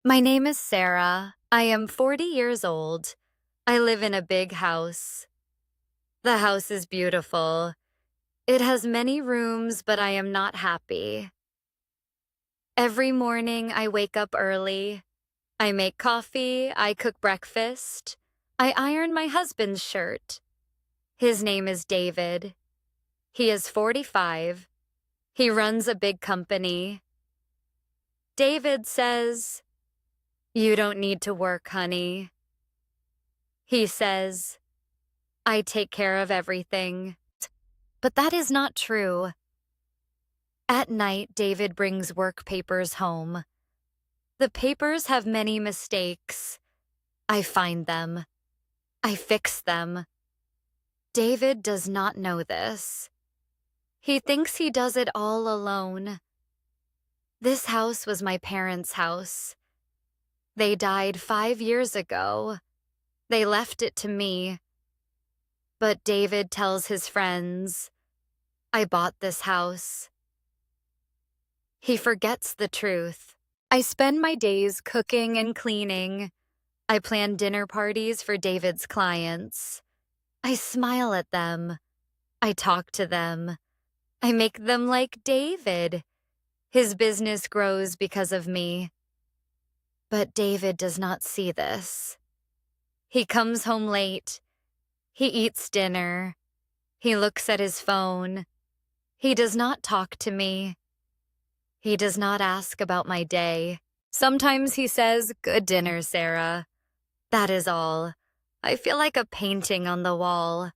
My name is Sarah. I am 40 years old. I live in a big house. The house is beautiful. It has many rooms, but I am not happy. Every morning I wake up early. I make coffee, I cook breakfast. I iron my husband's shirt. His name is David. He is 45. He runs a big company. David says, "You don't need to work, honey." He says, "I take care of everything." But that is not true. At night, David brings work papers home. The papers have many mistakes. I find them. I fix them. David does not know this. He thinks he does it all alone. This house was my parents' house. They died 5 years ago. They left it to me. But David tells his friends, "I bought this house." He forgets the truth. I spend my days cooking and cleaning. I plan dinner parties for David's clients. I smile at them. I talk to them. I make them like David. His business grows because of me. But David does not see this. He comes home late. He eats dinner. He looks at his phone. He does not talk to me. He does not ask about my day. Sometimes he says, "Good dinner, Sarah." That is all. I feel like a painting on the wall.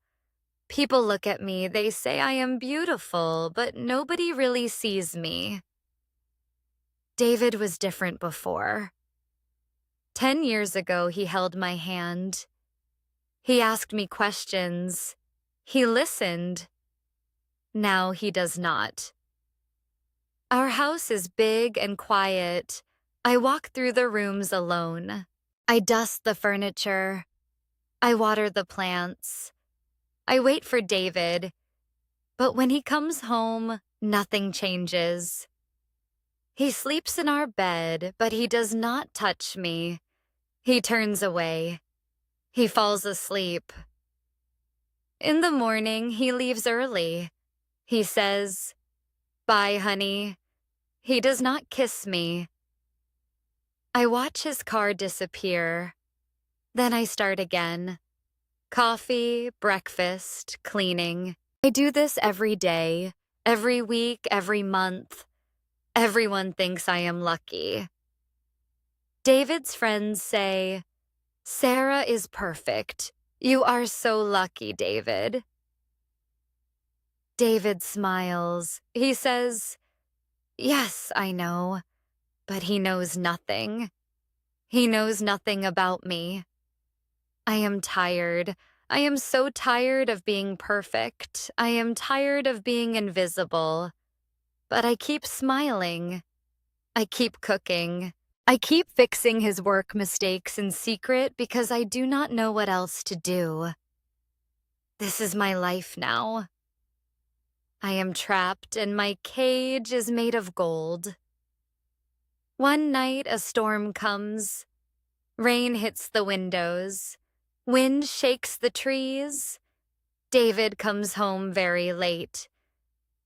People look at me, they say I am beautiful, but nobody really sees me. David was different before. 10 years ago, he held my hand. He asked me questions. He listened. Now he does not. Our house is big and quiet. I walk through the rooms alone. I dust the furniture. I water the plants. I wait for David. But when he comes home, nothing changes. He sleeps in our bed, but he does not touch me. He turns away. He falls asleep. In the morning, he leaves early. He says, "Bye, honey." He does not kiss me. I watch his car disappear. Then I start again. Coffee, breakfast, cleaning. I do this every day, every week, every month. Everyone thinks I am lucky. David's friends say, "Sarah is perfect. You are so lucky, David." David smiles. He says, "Yes, I know." But he knows nothing. He knows nothing about me. I am tired. I am so tired of being perfect. I am tired of being invisible. But I keep smiling. I keep cooking. I keep fixing his work mistakes in secret because I do not know what else to do. This is my life now. I am trapped and my cage is made of gold. One night a storm comes. Rain hits the windows. Wind shakes the trees. David comes home very late.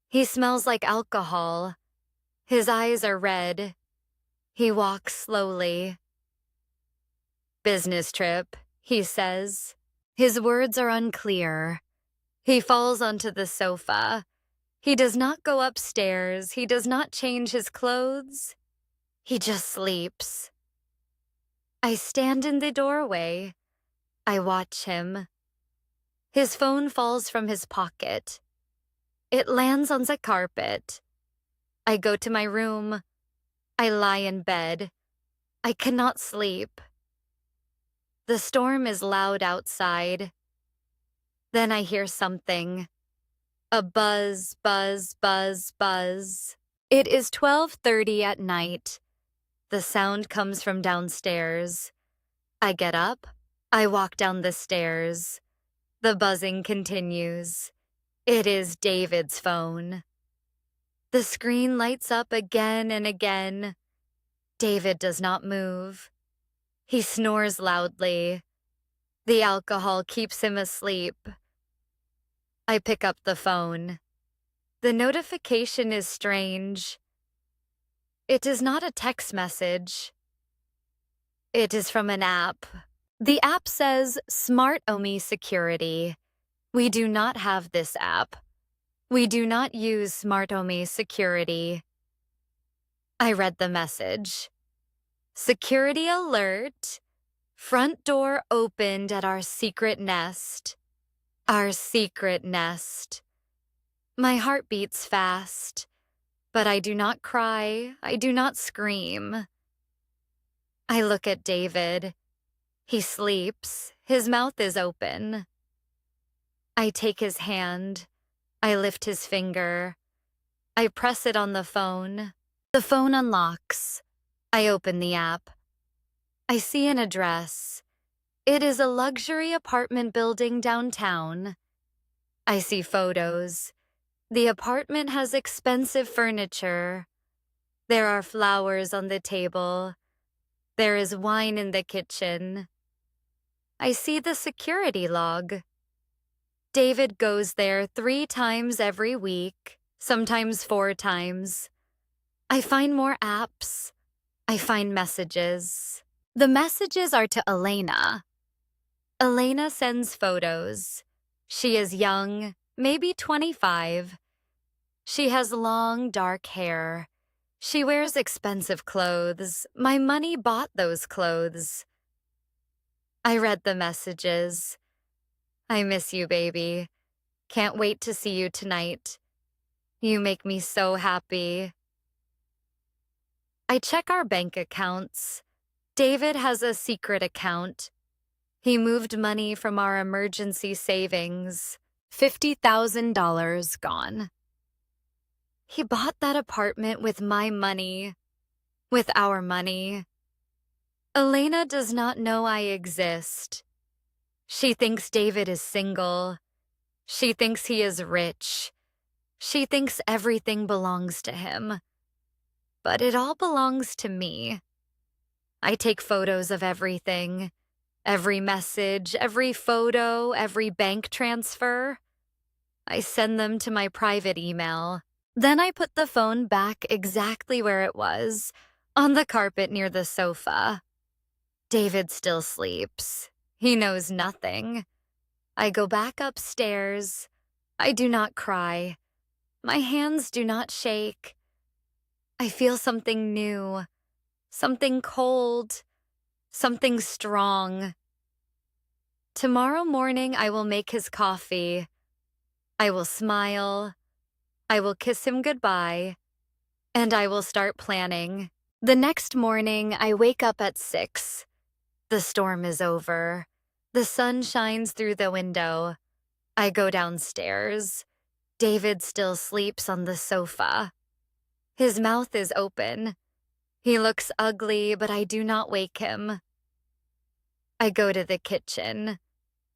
He smells like alcohol. His eyes are red. He walks slowly. "Business trip," he says. His words are unclear. He falls onto the sofa. He does not go upstairs. He does not change his clothes. He just sleeps. I stand in the doorway. I watch him. His phone falls from his pocket. It lands on the carpet. I go to my room. I lie in bed. I cannot sleep. The storm is loud outside. Then I hear something. A buzz, buzz, buzz, buzz. It is 12:30 at night. The sound comes from downstairs. I get up. I walk down the stairs. The buzzing continues. It is David's phone. The screen lights up again and again. David does not move. He snores loudly. The alcohol keeps him asleep. I pick up the phone. The notification is strange. It is not a text message. It is from an app. The app says Smart Omi Security. We do not have this app. We do not use Smart Omi Security. I read the message. Security alert. Front door opened at our secret nest. Our secret nest. My heart beats fast, but I do not cry. I do not scream. I look at David. He sleeps. His mouth is open. I take his hand. I lift his finger. I press it on the phone. The phone unlocks. I open the app. I see an address. It is a luxury apartment building downtown. I see photos. The apartment has expensive furniture. There are flowers on the table. There is wine in the kitchen. I see the security log. David goes there 3 times every week, sometimes 4 times. I find more apps. I find messages. The messages are to Elena. Elena sends photos. She is young, maybe 25. She has long, dark hair. She wears expensive clothes. My money bought those clothes. I read the messages. I miss you, baby. Can't wait to see you tonight. You make me so happy. I check our bank accounts. David has a secret account. He moved money from our emergency savings. $50,000 gone. He bought that apartment with my money, with our money. Elena does not know I exist. She thinks David is single. She thinks he is rich. She thinks everything belongs to him. But it all belongs to me. I take photos of everything. Every message, every photo, every bank transfer. I send them to my private email. Then I put the phone back exactly where it was, on the carpet near the sofa. David still sleeps. He knows nothing. I go back upstairs. I do not cry. My hands do not shake. I feel something new, something cold, something strong. Tomorrow morning I will make his coffee. I will smile. I will kiss him goodbye. And I will start planning. The next morning I wake up at 6. The storm is over. The sun shines through the window. I go downstairs. David still sleeps on the sofa. His mouth is open. He looks ugly, but I do not wake him. I go to the kitchen.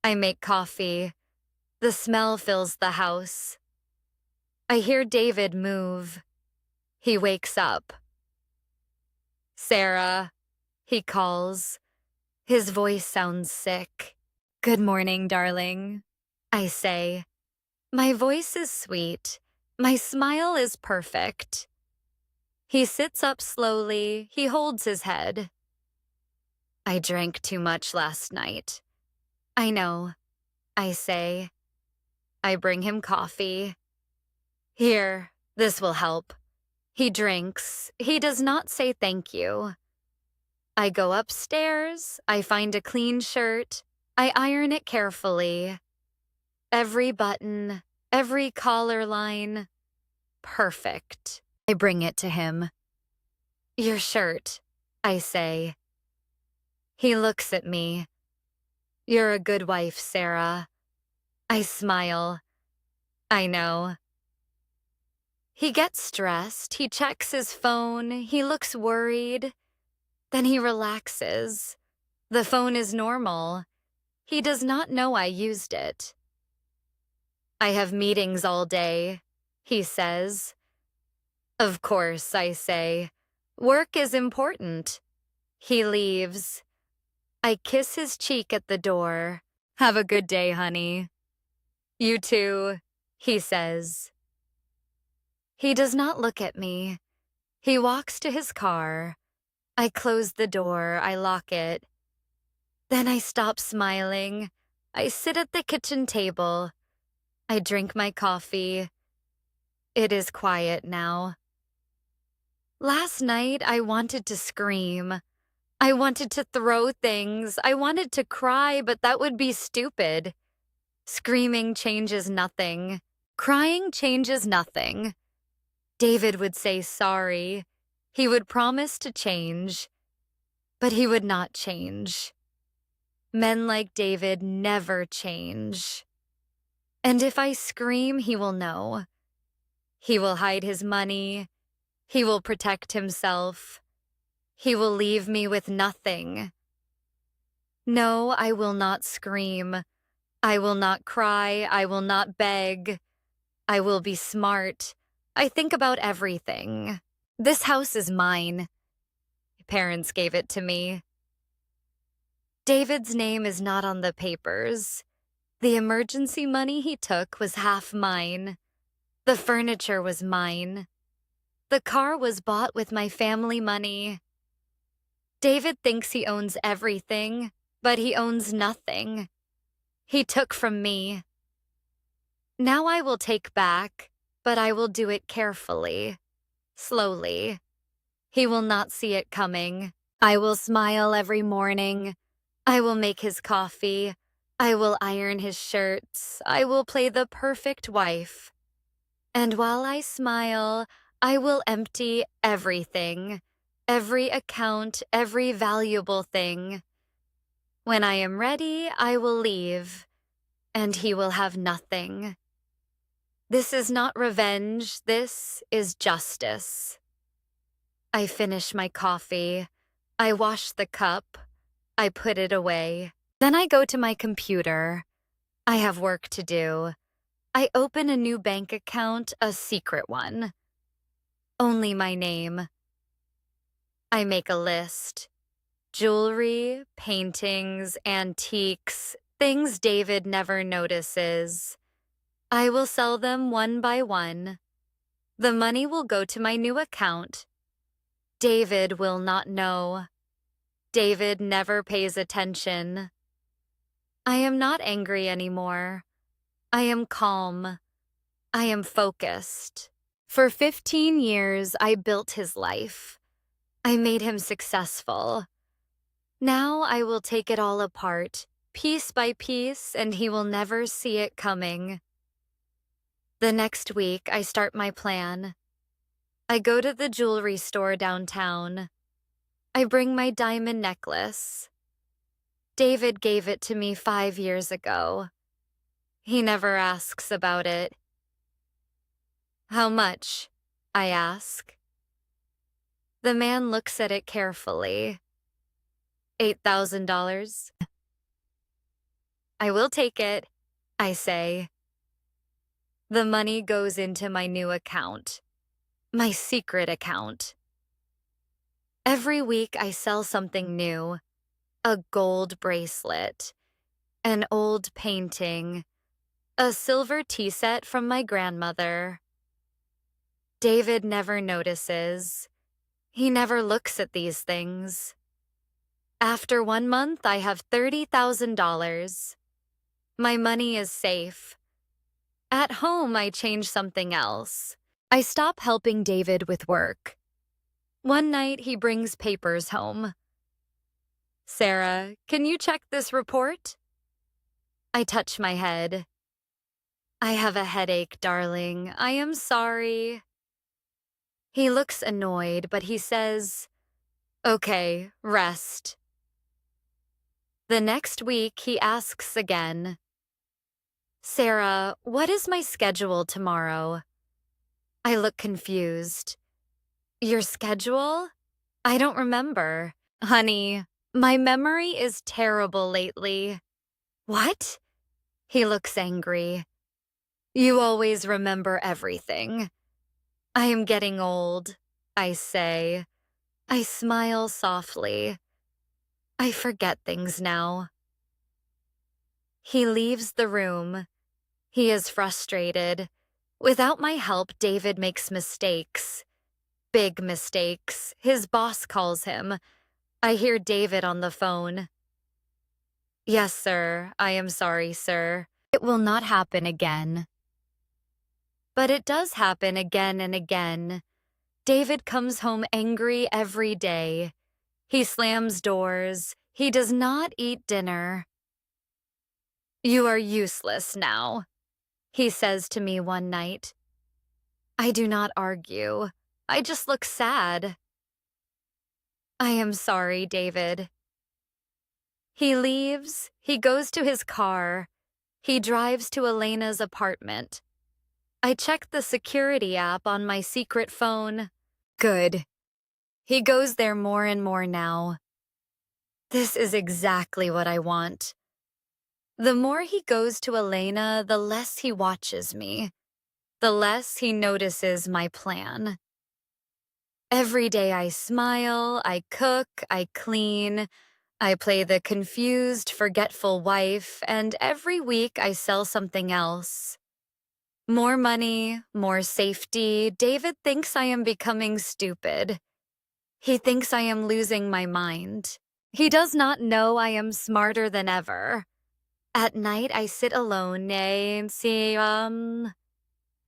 I make coffee. The smell fills the house. I hear David move. He wakes up. Sarah, he calls. His voice sounds sick. Good morning, darling, I say. My voice is sweet. My smile is perfect. He sits up slowly. He holds his head. I drank too much last night. I know, I say. I bring him coffee. Here, this will help. He drinks. He does not say thank you. I go upstairs. I find a clean shirt. I iron it carefully. Every button, every collar line. Perfect. I bring it to him. Your shirt, I say. He looks at me. You're a good wife, Sarah. I smile. I know. He gets stressed. He checks his phone. He looks worried. Then he relaxes. The phone is normal. He does not know I used it. I have meetings all day, he says. Of course, I say. Work is important. He leaves. I kiss his cheek at the door. Have a good day, honey. You too, he says. He does not look at me. He walks to his car. I close the door. I lock it. Then I stop smiling. I sit at the kitchen table. I drink my coffee. It is quiet now. Last night, I wanted to scream. I wanted to throw things. I wanted to cry, but that would be stupid. Screaming changes nothing. Crying changes nothing. David would say sorry. He would promise to change, but he would not change. Men like David never change. And if I scream, he will know. He will hide his money. He will protect himself. He will leave me with nothing. No, I will not scream. I will not cry. I will not beg. I will be smart. I think about everything. This house is mine. My parents gave it to me. David's name is not on the papers. The emergency money he took was half mine. The furniture was mine. The car was bought with my family money. David thinks he owns everything, but he owns nothing. He took from me. Now I will take back, but I will do it carefully, slowly. He will not see it coming. I will smile every morning. I will make his coffee. I will iron his shirts. I will play the perfect wife. And while I smile, I will empty everything, every account, every valuable thing. When I am ready, I will leave, and he will have nothing. This is not revenge. This is justice. I finish my coffee. I wash the cup. I put it away. Then I go to my computer. I have work to do. I open a new bank account, a secret one. Only my name. I make a list. Jewelry, paintings, antiques, things David never notices. I will sell them one by one. The money will go to my new account. David will not know. David never pays attention. I am not angry anymore. I am calm. I am focused. For 15 years, I built his life. I made him successful. Now I will take it all apart, piece by piece, and he will never see it coming. The next week, I start my plan. I go to the jewelry store downtown. I bring my diamond necklace. David gave it to me 5 years ago. He never asks about it. How much? I ask. The man looks at it carefully. $8,000. I will take it, I say. The money goes into my new account, my secret account. Every week I sell something new, a gold bracelet, an old painting, a silver tea set from my grandmother. David never notices. He never looks at these things. After 1 month, I have $30,000. My money is safe. At home, I change something else. I stop helping David with work. One night, he brings papers home. Sarah, can you check this report? I touch my head. I have a headache, darling. I am sorry. He looks annoyed, but he says, okay, rest. The next week, he asks again, Sarah, what is my schedule tomorrow? I look confused. Your schedule? I don't remember. Honey, my memory is terrible lately. What? He looks angry. You always remember everything. I am getting old, I say. I smile softly. I forget things now. He leaves the room. He is frustrated. Without my help, David makes mistakes. Big mistakes. His boss calls him. I hear David on the phone. Yes, sir. I am sorry, sir. It will not happen again. But it does happen again and again. David comes home angry every day. He slams doors. He does not eat dinner. You are useless now, he says to me one night. I do not argue. I just look sad. I am sorry, David. He leaves. He goes to his car. He drives to Elena's apartment. I check the security app on my secret phone. Good. He goes there more and more now. This is exactly what I want. The more he goes to Elena, the less he watches me, the less he notices my plan. Every day I smile, I cook, I clean, I play the confused, forgetful wife, and every week I sell something else. More money, more safety. David thinks I am becoming stupid. He thinks I am losing my mind. He does not know I am smarter than ever. At night, I sit alone and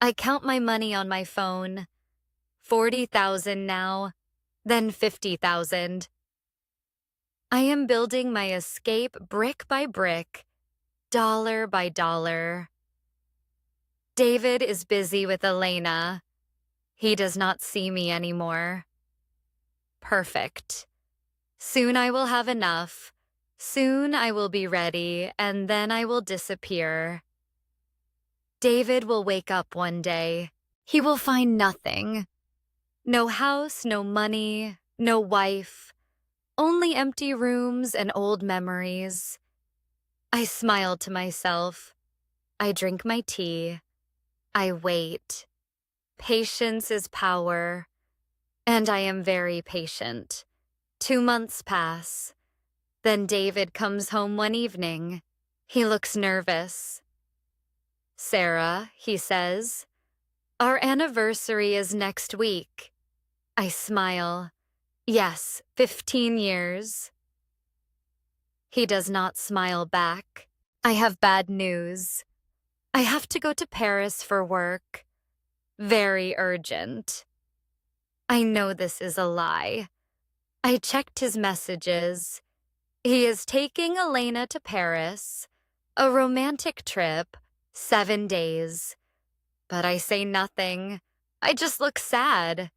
I count my money on my phone. 40,000 now, then 50,000. I am building my escape brick by brick, dollar by dollar. David is busy with Elena. He does not see me anymore. Perfect. Soon I will have enough. Soon I will be ready, and then I will disappear. David will wake up one day. He will find nothing. No house, no money, no wife. Only empty rooms and old memories. I smile to myself. I drink my tea. I wait. Patience is power. And I am very patient. 2 months pass. Then David comes home one evening. He looks nervous. Sarah, he says, our anniversary is next week. I smile. Yes, 15 years. He does not smile back. I have bad news. I have to go to Paris for work. Very urgent. I know this is a lie. I checked his messages. He is taking Elena to Paris, a romantic trip, 7 days. But I say nothing. I just look sad.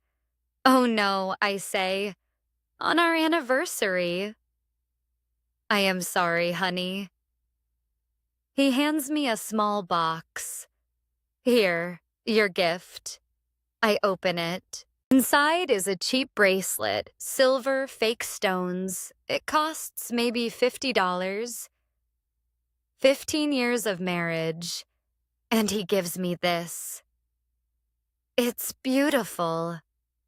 Oh no, I say, on our anniversary. I am sorry, honey. He hands me a small box. Here, your gift. I open it. Inside is a cheap bracelet, silver fake stones. It costs maybe $50. 15 years of marriage. And he gives me this. It's beautiful.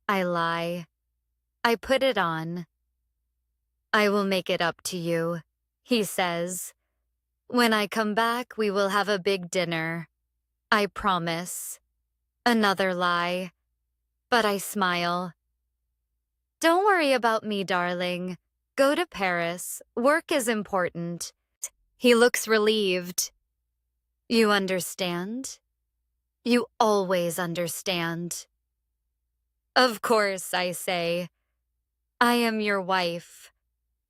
I lie. I put it on. I will make it up to you, he says. When I come back, we will have a big dinner. I promise. Another lie. But I smile. Don't worry about me, darling. Go to Paris. Work is important. He looks relieved. You understand? You always understand. Of course, I say. I am your wife.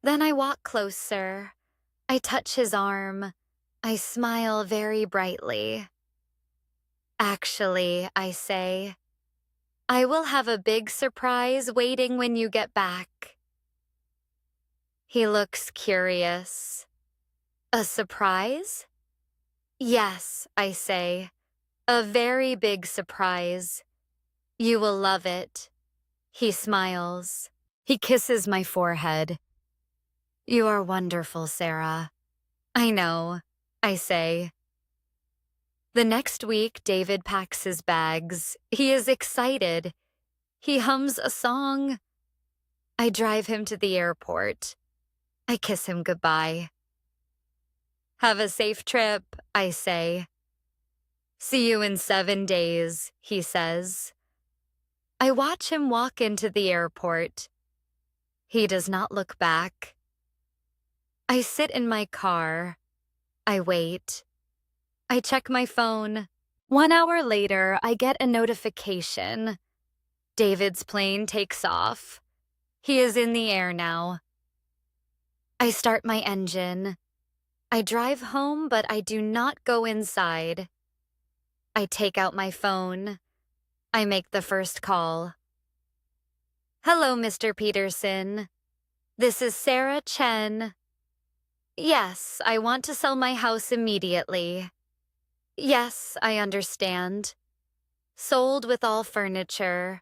Then I walk closer. I touch his arm. I smile very brightly. Actually, I say, I will have a big surprise waiting when you get back. He looks curious. A surprise? Yes, I say. A very big surprise. You will love it. He smiles. He kisses my forehead. You are wonderful, Sarah. I know, I say. The next week, David packs his bags. He is excited. He hums a song. I drive him to the airport. I kiss him goodbye. Have a safe trip, I say. See you in 7 days, he says. I watch him walk into the airport. He does not look back. I sit in my car. I wait. I check my phone. 1 hour later, I get a notification. David's plane takes off. He is in the air now. I start my engine. I drive home, but I do not go inside. I take out my phone. I make the first call. Hello, Mr. Peterson. This is Sarah Chen. Yes, I want to sell my house immediately. Yes, I understand. Sold with all furniture.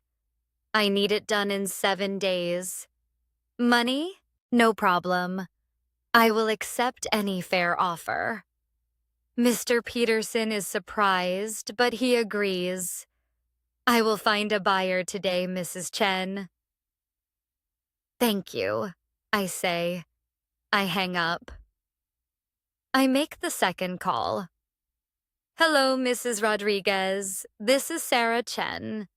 I need it done in 7 days. Money? No problem. I will accept any fair offer. Mr. Peterson is surprised, but he agrees. I will find a buyer today, Mrs. Chen. Thank you, I say. I hang up. I make the second call. Hello, Mrs. Rodriguez. This is Sarah Chen.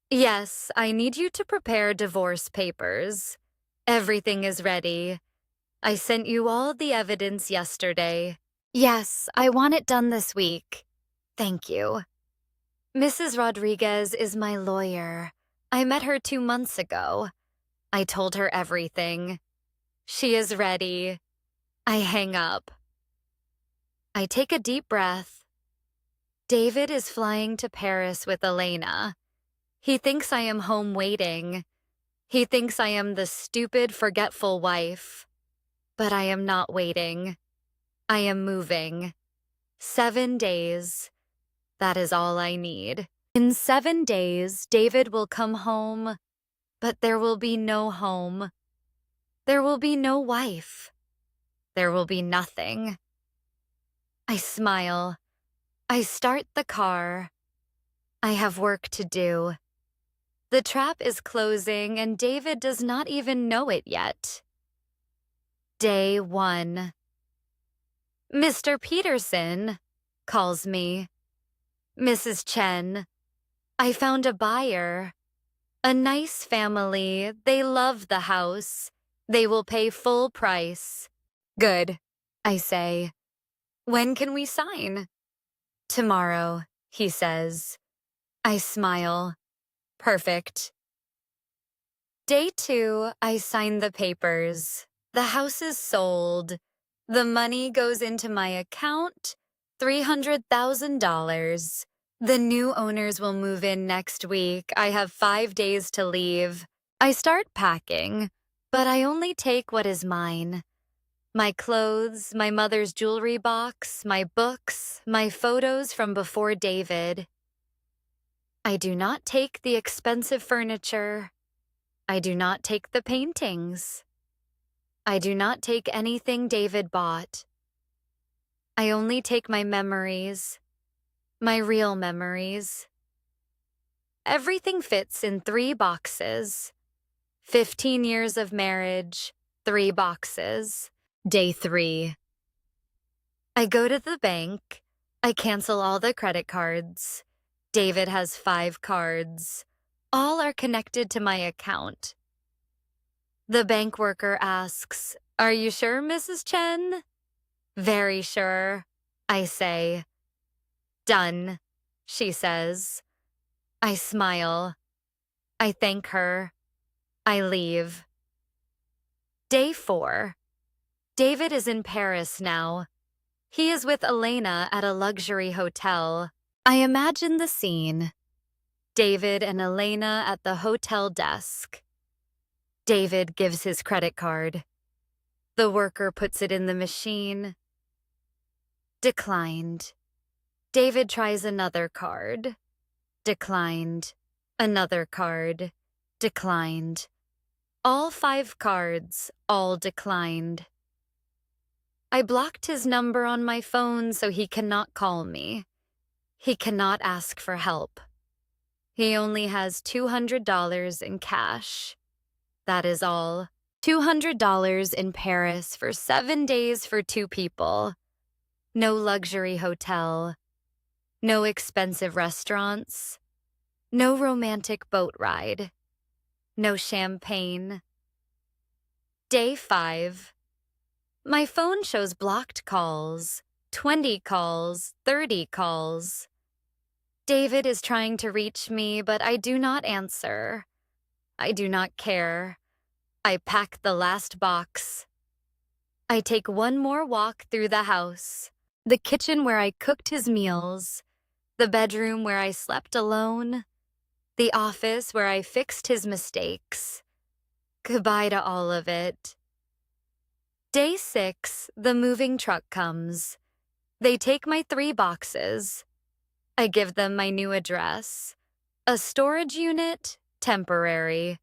Yes, I need you to prepare divorce papers. Everything is ready. I sent you all the evidence yesterday. Yes, I want it done this week. Thank you. Mrs. Rodriguez is my lawyer. I met her 2 months ago. I told her everything. She is ready. I hang up. I take a deep breath. David is flying to Paris with Elena. He thinks I am home waiting. He thinks I am the stupid, forgetful wife. But I am not waiting. I am moving. 7 days. That is all I need. In 7 days, David will come home, but there will be no home. There will be no wife. There will be nothing. I smile. I start the car. I have work to do. The trap is closing, and David does not even know it yet. Day 1. Mr. Peterson calls me. Mrs. Chen, I found a buyer. A nice family. They love the house. They will pay full price. Good, I say. When can we sign? Tomorrow, he says. I smile. Perfect. Day 2, I sign the papers. The house is sold. The money goes into my account, $300,000. The new owners will move in next week. I have 5 days to leave. I start packing, but I only take what is mine. My clothes, my mother's jewelry box, my books, my photos from before David. I do not take the expensive furniture. I do not take the paintings. I do not take anything David bought. I only take my memories, my real memories. Everything fits in 3 boxes. 15 years of marriage, 3 boxes. Day 3. I go to the bank. I cancel all the credit cards. David has 5 cards. All are connected to my account. The bank worker asks, "Are you sure, Mrs. Chen?" "Very sure," I say. "Done," she says. I smile. I thank her. I leave. Day 4. David is in Paris now. He is with Elena at a luxury hotel. I imagine the scene. David and Elena at the hotel desk. David gives his credit card. The worker puts it in the machine. Declined. David tries another card. Declined. Another card. Declined. All 5 cards, all declined. I blocked his number on my phone so he cannot call me. He cannot ask for help. He only has $200 in cash. That is all. $200 in Paris for 7 days for 2 people. No luxury hotel. No expensive restaurants. No romantic boat ride. No champagne. Day 5. My phone shows blocked calls, 20 calls, 30 calls. David is trying to reach me, but I do not answer. I do not care. I pack the last box. I take one more walk through the house. The kitchen where I cooked his meals. The bedroom where I slept alone. The office where I fixed his mistakes. Goodbye to all of it. Day 6, the moving truck comes. They take my 3 boxes. I give them my new address. A storage unit, temporary.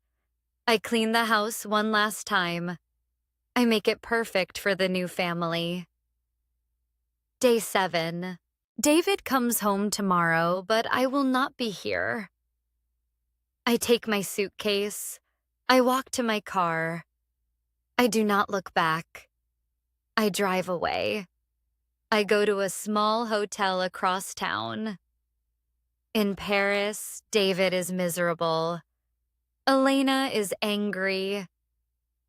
I clean the house one last time. I make it perfect for the new family. Day 7. David comes home tomorrow, but I will not be here. I take my suitcase. I walk to my car. I do not look back. I drive away. I go to a small hotel across town. In Paris, David is miserable. Elena is angry.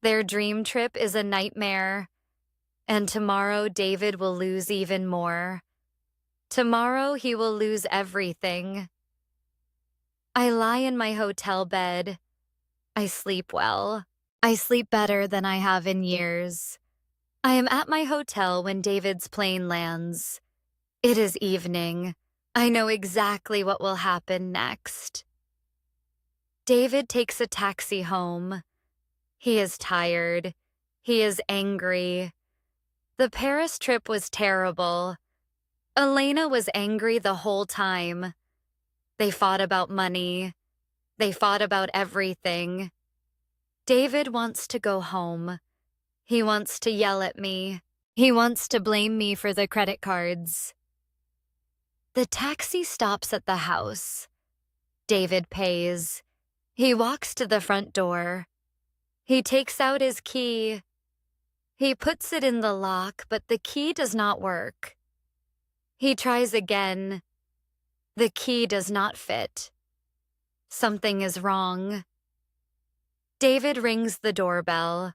Their dream trip is a nightmare. And tomorrow, David will lose even more. Tomorrow, he will lose everything. I lie in my hotel bed. I sleep well. I sleep better than I have in years. I am at my hotel when David's plane lands. It is evening. I know exactly what will happen next. David takes a taxi home. He is tired. He is angry. The Paris trip was terrible. Elena was angry the whole time. They fought about money. They fought about everything. David wants to go home. He wants to yell at me. He wants to blame me for the credit cards. The taxi stops at the house. David pays. He walks to the front door. He takes out his key. He puts it in the lock, but the key does not work. He tries again. The key does not fit. Something is wrong. David rings the doorbell.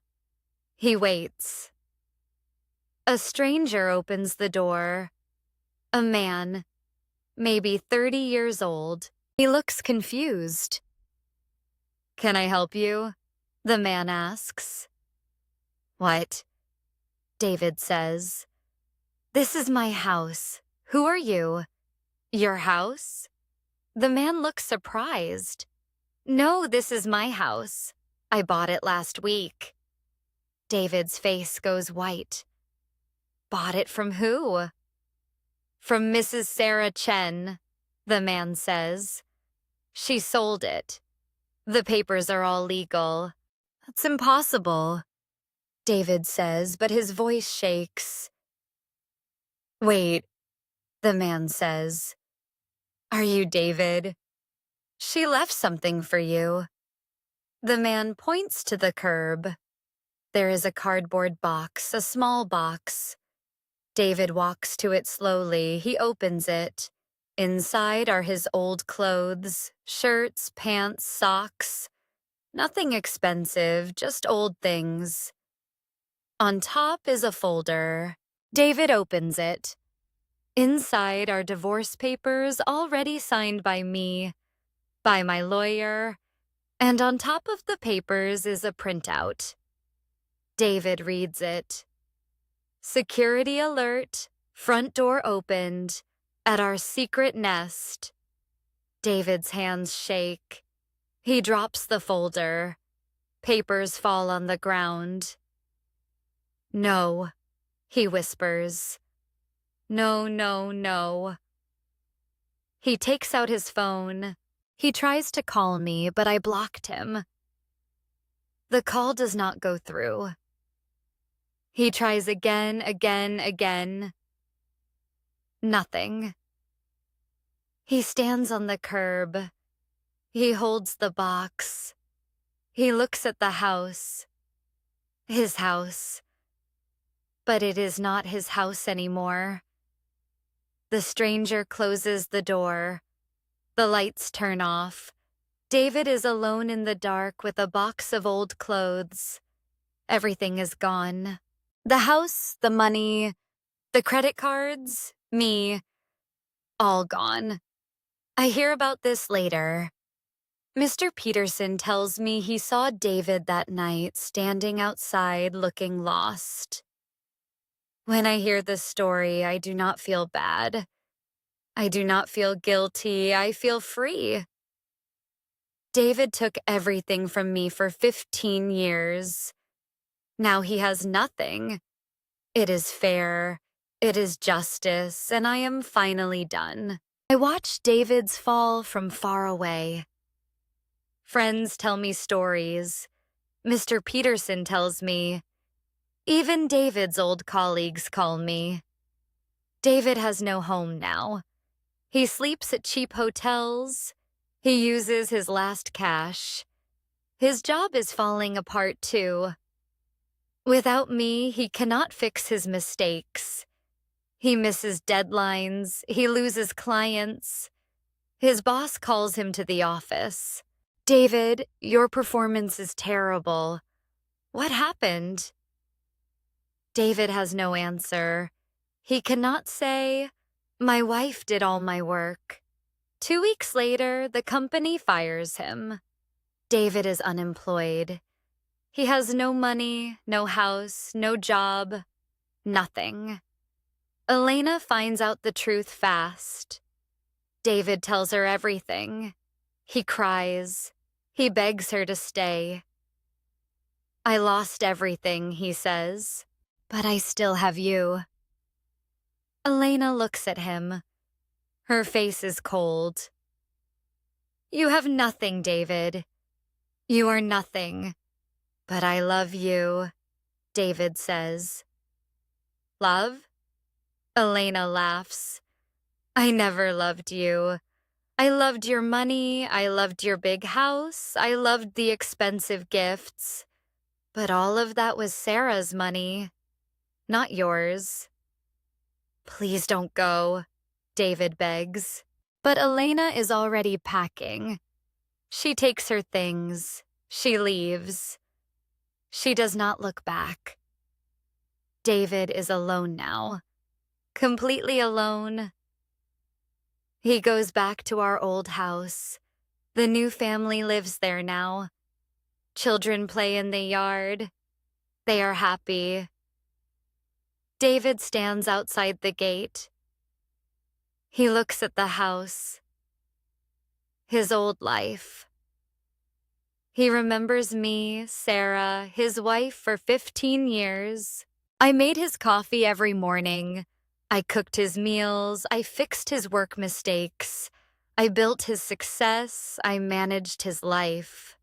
He waits. A stranger opens the door. A man, maybe 30 years old. He looks confused. "Can I help you?" the man asks. "What?" David says. "This is my house. Who are you?" "Your house?" The man looks surprised. "No, this is my house. I bought it last week." David's face goes white. "Bought it from who?" "From Mrs. Sarah Chen," the man says. "She sold it. The papers are all legal." "That's impossible," David says, but his voice shakes. "Wait," the man says. "Are you David? She left something for you." The man points to the curb. There is a cardboard box, a small box. David walks to it slowly. He opens it. Inside are his old clothes, shirts, pants, socks. Nothing expensive, just old things. On top is a folder. David opens it. Inside are divorce papers already signed by me, by my lawyer, and on top of the papers is a printout. David reads it. "Security alert, front door opened, at our secret nest." David's hands shake. He drops the folder. Papers fall on the ground. "No," he whispers. "No, no, no." He takes out his phone. He tries to call me, but I blocked him. The call does not go through. He tries again. Nothing. He stands on the curb. He holds the box. He looks at the house, his house, but it is not his house anymore. The stranger closes the door. The lights turn off. David is alone in the dark with a box of old clothes. Everything is gone. The house, the money, the credit cards, me, all gone. I hear about this later. Mr. Peterson tells me he saw David that night standing outside looking lost. When I hear this story, I do not feel bad. I do not feel guilty. I feel free. David took everything from me for 15 years. Now he has nothing. It is fair. It is justice, and I am finally done. I watch David's fall from far away. Friends tell me stories. Mr. Peterson tells me. Even David's old colleagues call me. David has no home now. He sleeps at cheap hotels. He uses his last cash. His job is falling apart too. Without me, he cannot fix his mistakes. He misses deadlines. He loses clients. His boss calls him to the office. David, your performance is terrible. What happened? David has no answer. He cannot say, my wife did all my work. 2 weeks later, the company fires him. David is unemployed. He has no money, no house, no job, nothing. Elena finds out the truth fast. David tells her everything. He cries. He begs her to stay. I lost everything, he says, but I still have you. Elena looks at him. Her face is cold. You have nothing, David. You are nothing. But I love you, David says. Love? Elena laughs. I never loved you. I loved your money, I loved your big house, I loved the expensive gifts. But all of that was Sarah's money, not yours. Please don't go, David begs. But Elena is already packing. She takes her things. She leaves. She does not look back. David is alone now. Completely alone. He goes back to our old house. The new family lives there now. Children play in the yard. They are happy. David stands outside the gate. He looks at the house. His old life. He remembers me, Sarah, his wife for 15 years. I made his coffee every morning. I cooked his meals. I fixed his work mistakes. I built his success. I managed his life.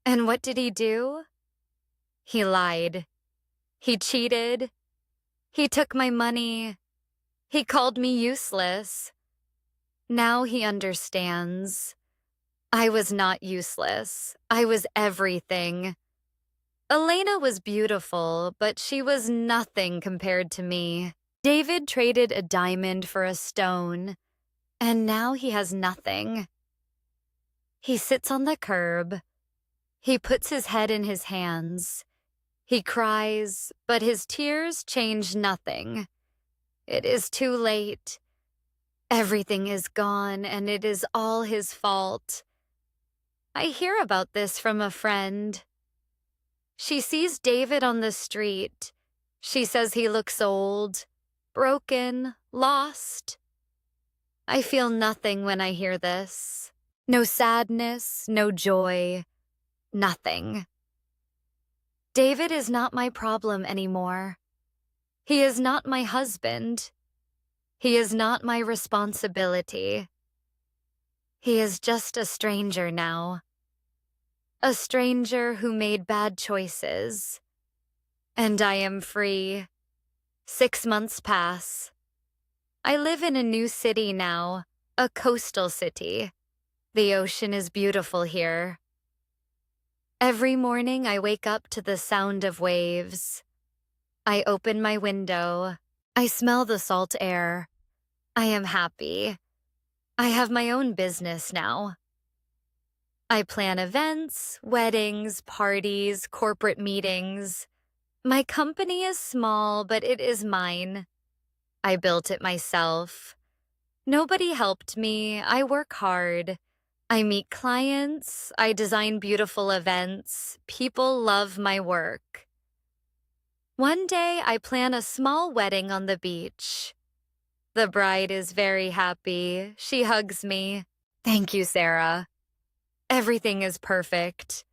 And what did he do? He lied. He cheated. He took my money. He called me useless. Now he understands. I was not useless. I was everything. Elena was beautiful, but she was nothing compared to me. David traded a diamond for a stone, and now he has nothing. He sits on the curb. He puts his head in his hands. He cries, but his tears change nothing. It is too late. Everything is gone, and it is all his fault. I hear about this from a friend. She sees David on the street. She says he looks old, broken, lost. I feel nothing when I hear this. No sadness, no joy, nothing. David is not my problem anymore. He is not my husband. He is not my responsibility. He is just a stranger now. A stranger who made bad choices. And I am free. 6 months pass. I live in a new city now, a coastal city. The ocean is beautiful here. Every morning I wake up to the sound of waves. I open my window. I smell the salt air. I am happy. I have my own business now. I plan events, weddings, parties, corporate meetings. My company is small, but it is mine. I built it myself. Nobody helped me. I work hard. I meet clients. I design beautiful events. People love my work. One day, I plan a small wedding on the beach. The bride is very happy. She hugs me. Thank you, Sarah. Everything is perfect.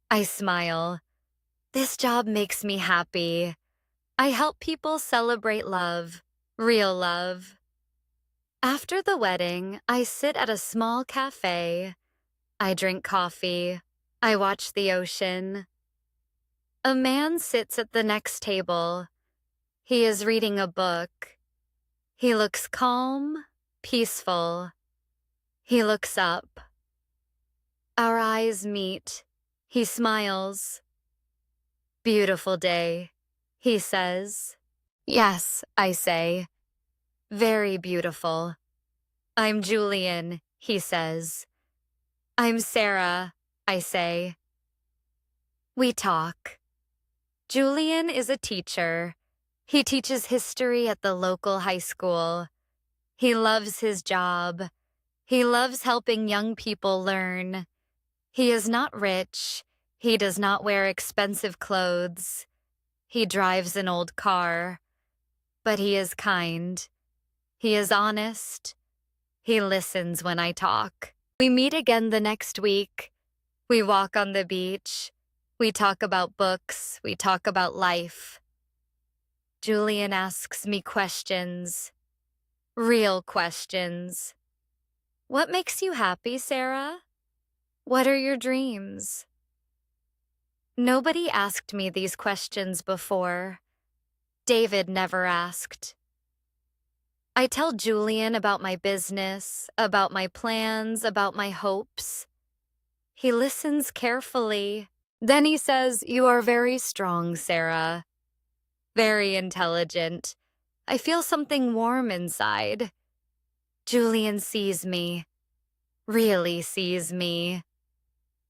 I smile. This job makes me happy. I help people celebrate love, real love. After the wedding, I sit at a small cafe. I drink coffee. I watch the ocean. A man sits at the next table. He is reading a book. He looks calm, peaceful. He looks up. Our eyes meet. He smiles. Beautiful day, he says. Yes, I say. Very beautiful. I'm Julian, he says. I'm Sarah, I say. We talk. Julian is a teacher. He teaches history at the local high school. He loves his job. He loves helping young people learn. He is not rich. He does not wear expensive clothes. He drives an old car. But he is kind. He is honest. He listens when I talk. We meet again the next week. We walk on the beach. We talk about books. We talk about life. Julian asks me questions. Real questions. What makes you happy, Sarah? What are your dreams? Nobody asked me these questions before. David never asked. I tell Julian about my business, about my plans, about my hopes. He listens carefully. Then he says, "You are very strong, Sarah. Very intelligent. I feel something warm inside." Julian sees me. Really sees me.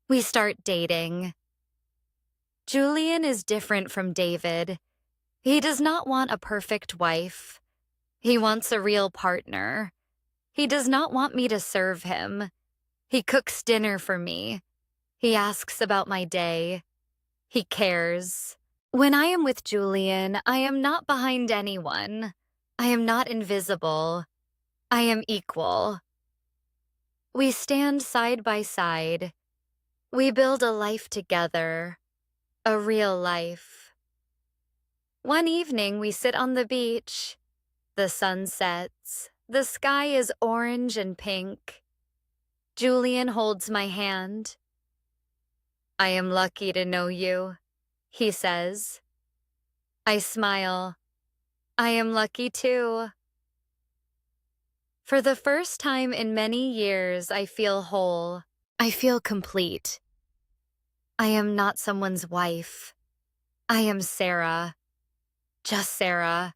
We start dating. Julian is different from David. He does not want a perfect wife. He wants a real partner. He does not want me to serve him. He cooks dinner for me. He asks about my day. He cares. When I am with Julian, I am not behind anyone. I am not invisible. I am equal. We stand side by side. We build a life together. A real life. One evening, we sit on the beach. The sun sets. The sky is orange and pink. Julian holds my hand. I am lucky to know you, he says. I smile. I am lucky too. For the first time in many years, I feel whole. I feel complete. I am not someone's wife. I am Sarah. Just Sarah.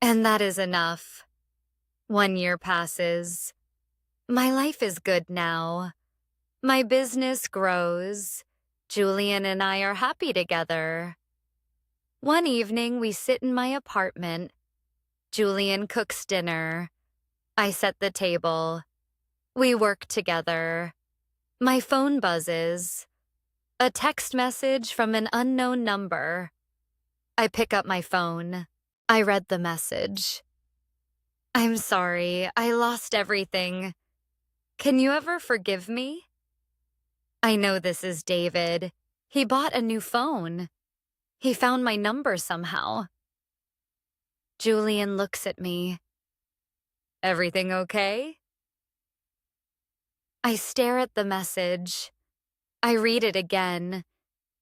And that is enough. 1 year passes. My life is good now. My business grows. Julian and I are happy together. One evening, we sit in my apartment. Julian cooks dinner. I set the table. We work together. My phone buzzes. A text message from an unknown number. I pick up my phone. I read the message. I'm sorry, I lost everything. Can you ever forgive me? I know this is David. He bought a new phone. He found my number somehow. Julian looks at me. Everything okay? I stare at the message. I read it again.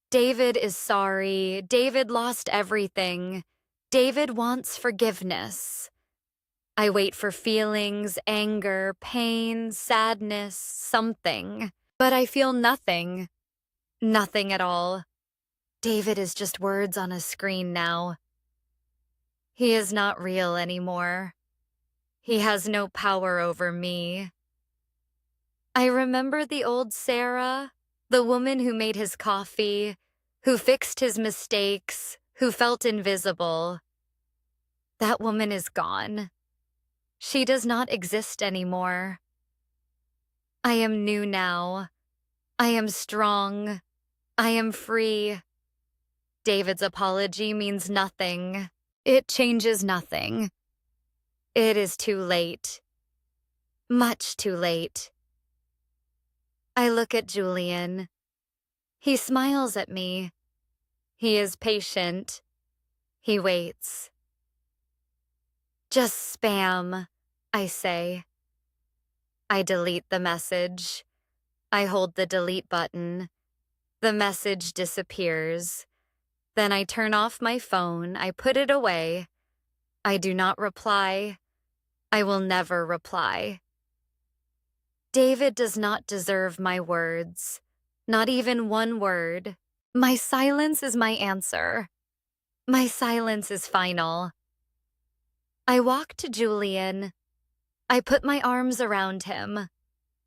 David is sorry. David lost everything. David wants forgiveness. I wait for feelings, anger, pain, sadness, something. But I feel nothing. Nothing at all. David is just words on a screen now. He is not real anymore. He has no power over me. I remember the old Sarah, the woman who made his coffee, who fixed his mistakes, who felt invisible. That woman is gone. She does not exist anymore. I am new now. I am strong. I am free. David's apology means nothing. It changes nothing. It is too late. Much too late. I look at Julian. He smiles at me. He is patient. He waits. Just spam, I say. I delete the message. I hold the delete button. The message disappears. Then I turn off my phone. I put it away. I do not reply. I will never reply. David does not deserve my words. Not even one word. My silence is my answer. My silence is final. I walk to Julian. I put my arms around him.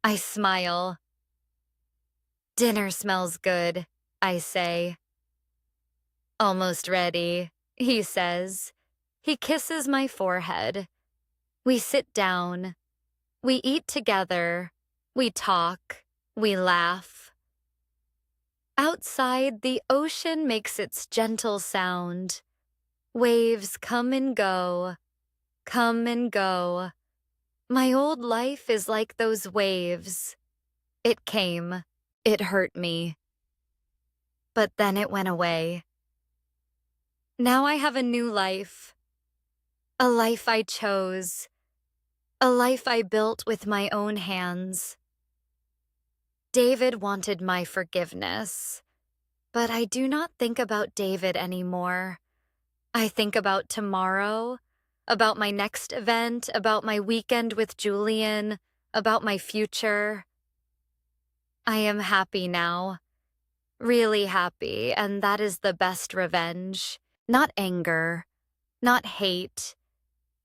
I smile. Dinner smells good, I say. Almost ready, he says. He kisses my forehead. We sit down. We eat together. We talk. We laugh. Outside, the ocean makes its gentle sound. Waves come and go, come and go. My old life is like those waves. It came. It hurt me. But then it went away. Now I have a new life. A life I chose. A life I built with my own hands. David wanted my forgiveness. But I do not think about David anymore. I think about tomorrow, about my next event, about my weekend with Julian, about my future. I am happy now. Really happy, and that is the best revenge. Not anger, not hate,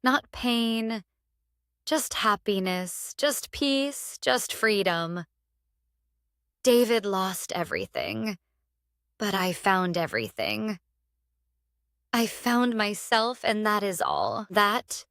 not pain, just happiness, just peace, just freedom. David lost everything, but I found everything. I found myself, and that is all. That